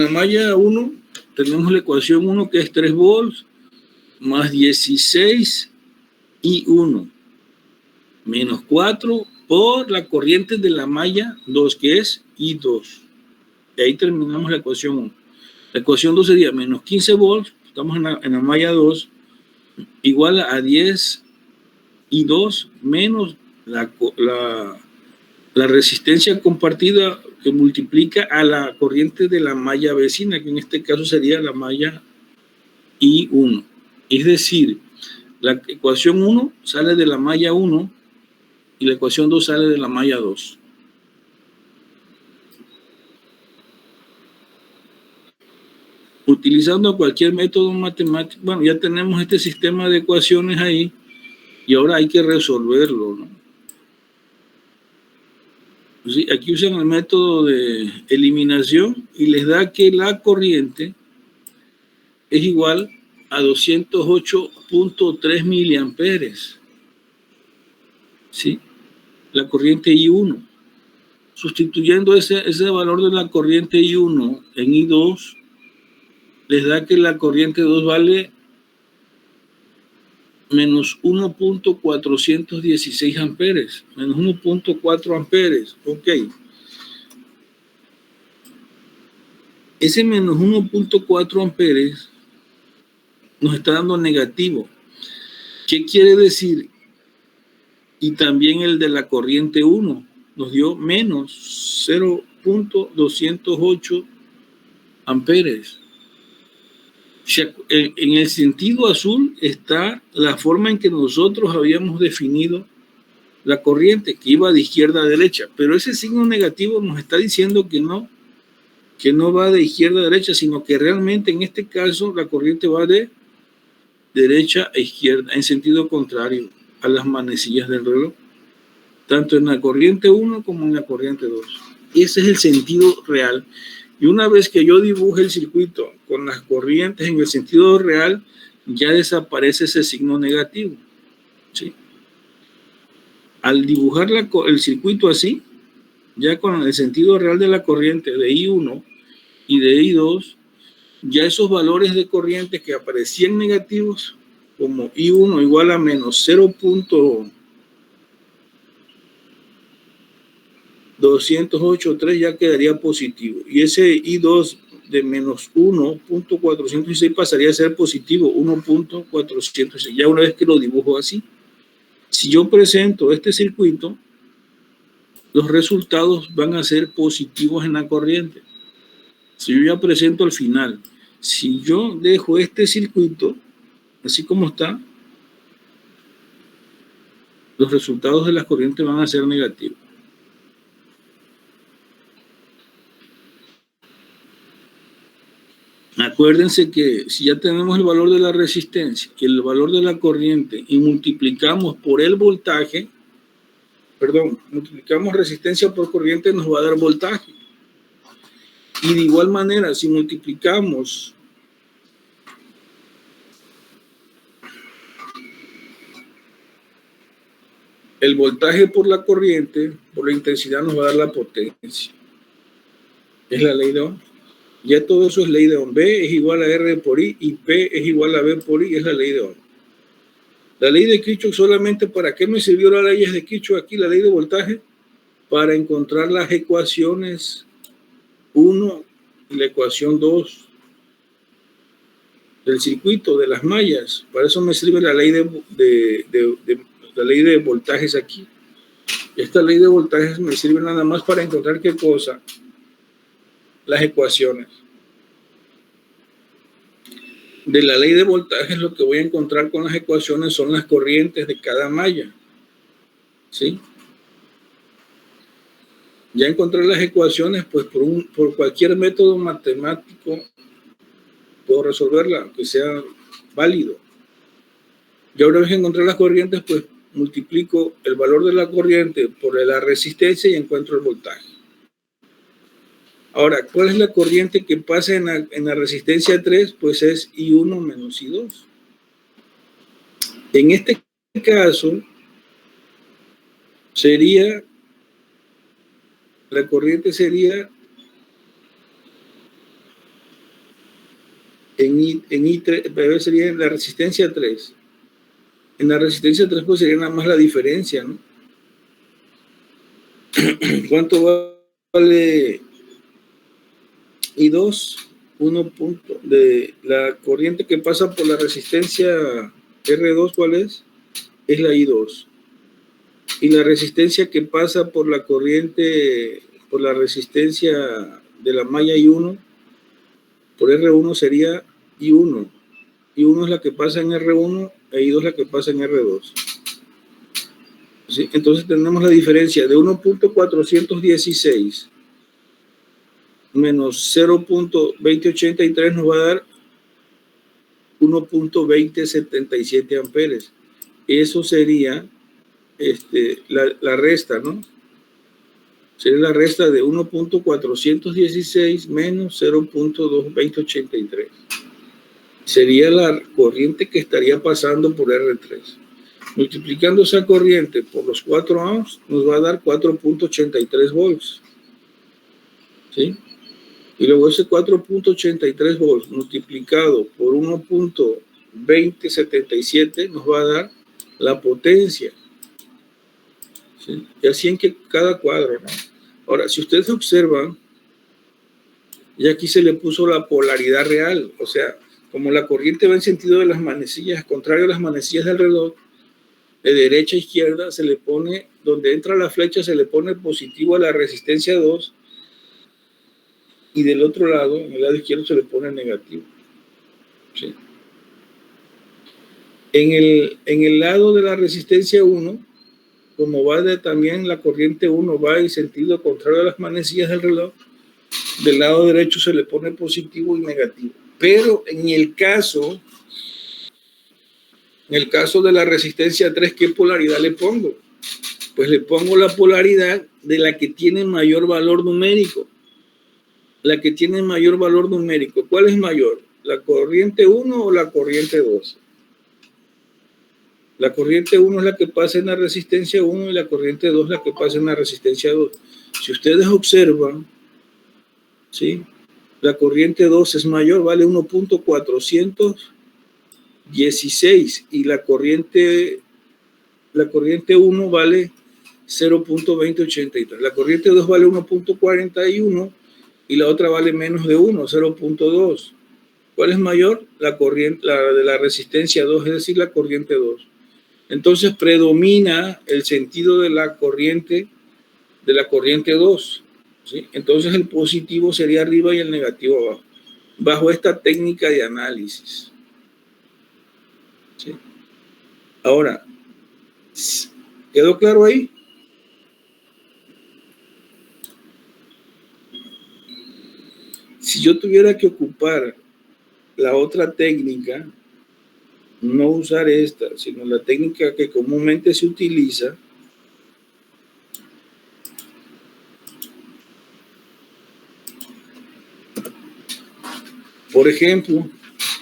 la malla 1 tenemos la ecuación 1 que es 3 volts más 16 I1 menos 4 por la corriente de la malla 2 que es I2. Y ahí terminamos la ecuación 1. La ecuación 2 sería menos 15 volts, estamos en la malla 2, igual a 10 I2 menos la resistencia compartida que multiplica a la corriente de la malla vecina, que en este caso sería la malla I1. Es decir, la ecuación 1 sale de la malla 1 y la ecuación 2 sale de la malla 2. Utilizando cualquier método matemático, bueno, ya tenemos este sistema de ecuaciones ahí y ahora hay que resolverlo, ¿no? Sí, aquí usan el método de eliminación y les da que la corriente es igual a 208.3 miliamperes. ¿Sí? La corriente I1. Sustituyendo ese valor de la corriente I1 en I2, les da que la corriente 2 vale menos 1.416 amperes, menos 1.4 amperes. Ok. Ese menos 1.4 amperes nos está dando negativo. ¿Qué quiere decir? Y también el de la corriente 1 nos dio menos 0.208 amperes. En el sentido azul está la forma en que nosotros habíamos definido la corriente, que iba de izquierda a derecha, pero ese signo negativo nos está diciendo que no va de izquierda a derecha, sino que realmente en este caso la corriente va de derecha a izquierda, en sentido contrario a las manecillas del reloj, tanto en la corriente 1 como en la corriente 2. Ese es el sentido real. Y una vez que yo dibuje el circuito con las corrientes en el sentido real, ya desaparece ese signo negativo. ¿Sí? Al dibujar el circuito así, ya con el sentido real de la corriente de I1 y de I2, ya esos valores de corriente que aparecían negativos, como I1 igual a menos 0.208.3 ya quedaría positivo. Y ese I2 de menos 1.406 pasaría a ser positivo, 1.406. Ya una vez que lo dibujo así. Si yo presento este circuito, los resultados van a ser positivos en la corriente. Si yo ya presento al final, si yo dejo este circuito, así como está, los resultados de las corrientes van a ser negativos. Acuérdense que si ya tenemos el valor de la resistencia y el valor de la corriente y multiplicamos por el voltaje, multiplicamos resistencia por corriente, nos va a dar voltaje. Y de igual manera, si multiplicamos el voltaje por la corriente, por la intensidad, nos va a dar la potencia. Es la ley de Ohm. Ya todo eso es ley de Ohm. B es igual a R por I y P es igual a B por I, es la ley de Ohm. La ley de Kirchhoff solamente, ¿para qué me sirvió la ley de Kirchhoff aquí, la ley de voltaje? Para encontrar las ecuaciones 1 y la ecuación 2 del circuito, de las mallas. Para eso me sirve la ley la ley de voltajes aquí. Esta ley de voltajes me sirve nada más para encontrar qué cosa, las ecuaciones. De la ley de voltajes lo que voy a encontrar con las ecuaciones son las corrientes de cada malla. ¿Sí? Ya encontré las ecuaciones, pues por cualquier método matemático puedo resolverla, aunque sea válido. Ya una vez que encontré las corrientes, pues multiplico el valor de la corriente por la resistencia y encuentro el voltaje. Ahora, ¿cuál es la corriente que pasa en la resistencia 3? Pues es I1 menos I2. En este caso, la corriente sería en I3, sería en la resistencia 3. En la resistencia 3 pues sería nada más la diferencia, ¿no? ¿Cuánto vale I2? 1 punto de la corriente que pasa por la resistencia R2, ¿cuál es? Es la I2. Y la resistencia que pasa por la corriente, por la resistencia de la malla I1, por R1 sería I1. I1 es la que pasa en R1 e I2 es la que pasa en R2. ¿Sí? Entonces tenemos la diferencia de 1.416 menos 0.2083 nos va a dar 1.2077 amperes. Eso sería la resta, ¿no? Sería la resta de 1.416 menos 0.2083. Sería la corriente que estaría pasando por R3. Multiplicando esa corriente por los 4 ohms, nos va a dar 4.83 volts. ¿Sí? Y luego ese 4.83 volts multiplicado por 1.2077 nos va a dar la potencia. ¿Sí? Y así en que cada cuadro, ¿no? Ahora, si ustedes observan, y aquí se le puso la polaridad real, o sea, como la corriente va en sentido de las manecillas, contrario a las manecillas del reloj, de derecha a izquierda se le pone, donde entra la flecha se le pone positivo a la resistencia 2 y del otro lado, en el lado izquierdo, se le pone negativo. ¿Sí? En el lado de la resistencia 1, como va también la corriente 1 va en sentido contrario a las manecillas del reloj, del lado derecho se le pone positivo y negativo. Pero en el caso de la resistencia 3, ¿qué polaridad le pongo? Pues le pongo la polaridad de la que tiene mayor valor numérico. La que tiene mayor valor numérico. ¿Cuál es mayor? ¿La corriente 1 o la corriente 2? La corriente 1 es la que pasa en la resistencia 1 y la corriente 2 es la que pasa en la resistencia 2. Si ustedes observan, ¿sí? La corriente 2 es mayor, vale 1.416 y la corriente 1 vale 0.2083. La corriente 2 vale 1.41 y la otra vale menos de 1, 0.2. ¿Cuál es mayor? La de la resistencia 2, es decir, la corriente 2. Entonces predomina el sentido de la corriente 2. ¿Sí? Entonces el positivo sería arriba y el negativo abajo, bajo esta técnica de análisis. ¿Sí? Ahora, ¿quedó claro ahí? Si yo tuviera que ocupar la otra técnica, no usar esta, sino la técnica que comúnmente se utiliza, por ejemplo,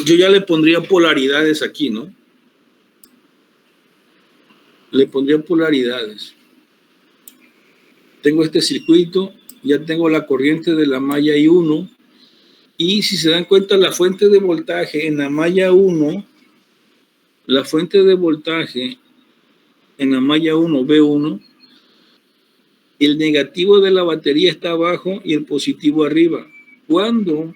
yo ya le pondría polaridades aquí, ¿no? Le pondría polaridades. Tengo este circuito, ya tengo la corriente de la malla I1, y si se dan cuenta, la fuente de voltaje en la malla 1, la fuente de voltaje en la malla 1, B1, el negativo de la batería está abajo y el positivo arriba. Cuando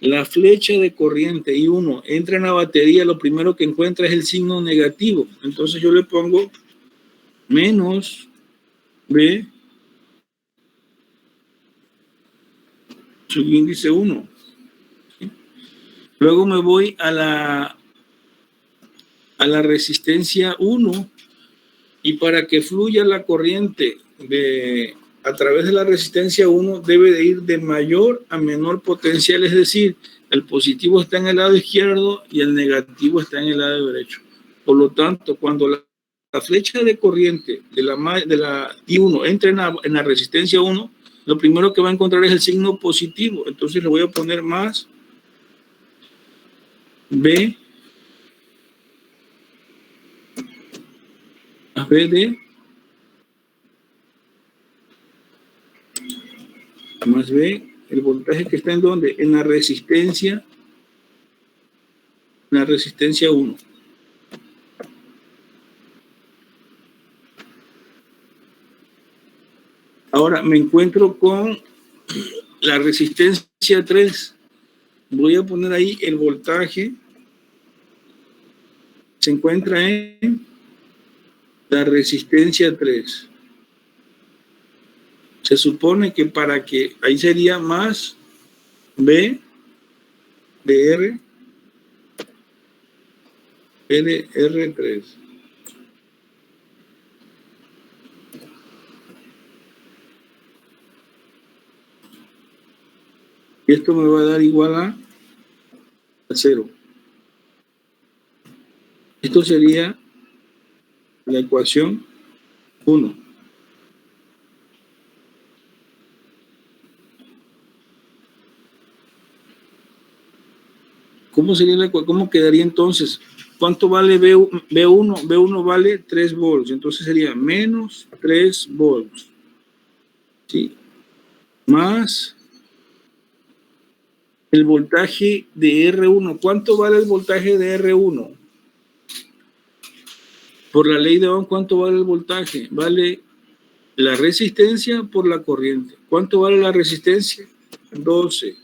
la flecha de corriente I1 entra en la batería, lo primero que encuentra es el signo negativo. Entonces yo le pongo menos B subíndice 1. ¿Sí? Luego me voy a la resistencia 1 y para que fluya la corriente a través de la resistencia 1 debe de ir de mayor a menor potencial, es decir, el positivo está en el lado izquierdo y el negativo está en el lado derecho. Por lo tanto, cuando la flecha de corriente de la I1 entra en la resistencia 1, lo primero que va a encontrar es el signo positivo. Entonces le voy a poner más B más BD más B, el voltaje que está en donde, en la resistencia la resistencia 1. Ahora me encuentro con la resistencia 3. Voy a poner ahí el voltaje. Se encuentra en la resistencia 3. Se supone que para que ahí sería más B de R, R3. Y esto me va a dar igual a 0. Esto sería la ecuación 1. ¿Cómo quedaría entonces? ¿Cuánto vale B1? B1 vale 3 volts. Entonces sería menos 3 volts. ¿Sí? Más el voltaje de R1. ¿Cuánto vale el voltaje de R1? Por la ley de Ohm, ¿cuánto vale el voltaje? Vale la resistencia por la corriente. ¿Cuánto vale la resistencia? 12.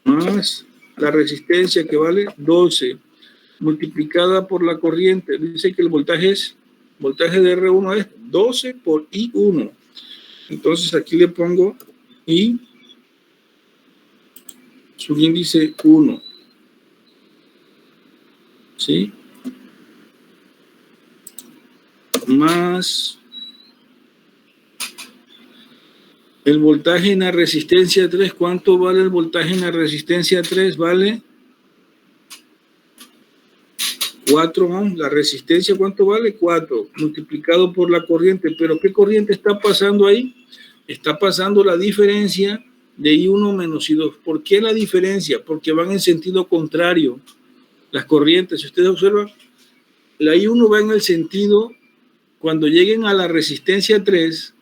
Más la resistencia, que vale 12, multiplicada por la corriente. Dice que el voltaje de R1 es 12 por I1. Entonces aquí le pongo I, su índice 1. ¿Sí? Más el voltaje en la resistencia 3. ¿Cuánto vale el voltaje en la resistencia 3? Vale 4 ohms. La resistencia, ¿cuánto vale? 4, multiplicado por la corriente. ¿Pero qué corriente está pasando ahí? Está pasando la diferencia de I1 menos I2. ¿Por qué la diferencia? Porque van en sentido contrario las corrientes. Si ustedes observan, la I1 va en el sentido, cuando lleguen a la resistencia 3,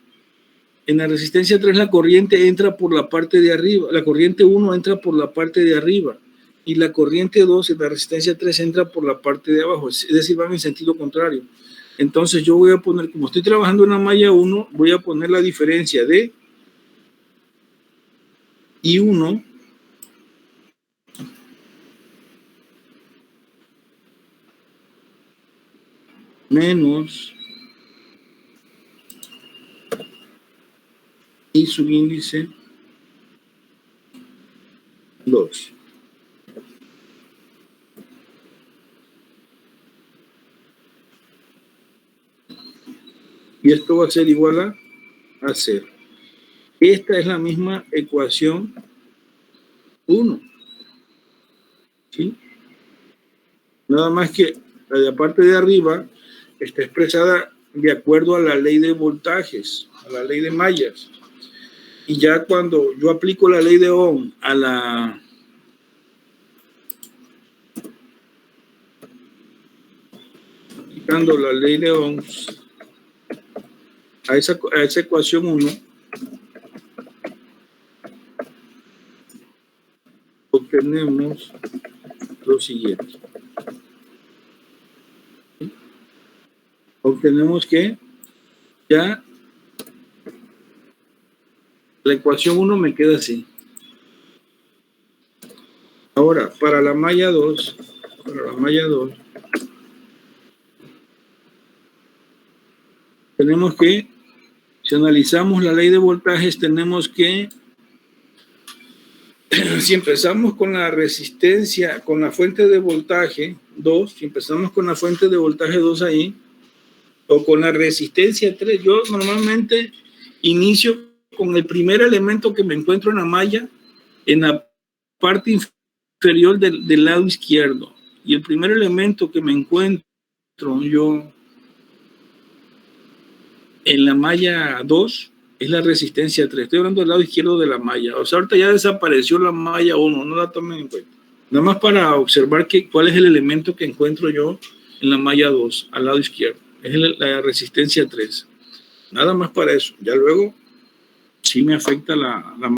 en la resistencia 3 la corriente entra por la parte de arriba, la corriente 1 entra por la parte de arriba y la corriente 2 en la resistencia 3 entra por la parte de abajo, es decir, van en sentido contrario. Entonces yo voy a poner, como estoy trabajando en la malla 1, voy a poner la diferencia de I1 menos I subíndice 2. Y esto va a ser igual a 0. Esta es la misma ecuación 1. ¿Sí? Nada más que la parte de arriba está expresada de acuerdo a la ley de voltajes, a la ley de mallas. Y ya cuando yo aplico la ley de Ohm aplicando la ley de Ohm a esa ecuación 1, obtenemos lo siguiente. Obtenemos que ya la ecuación 1 me queda así. Ahora, para la malla 2, tenemos que, si analizamos la ley de voltajes, tenemos que, si empezamos con la resistencia, con la fuente de voltaje 2, si empezamos con la fuente de voltaje 2 ahí, o con la resistencia 3, yo normalmente inicio con el primer elemento que me encuentro en la malla, en la parte inferior del lado izquierdo. Y el primer elemento que me encuentro yo en la malla 2 es la resistencia 3. Estoy hablando del lado izquierdo de la malla. O sea, ahorita ya desapareció la malla 1, no la tomen en cuenta. Nada más para observar cuál es el elemento que encuentro yo en la malla 2, al lado izquierdo. Es la resistencia 3. Nada más para eso. Ya luego sí me afecta la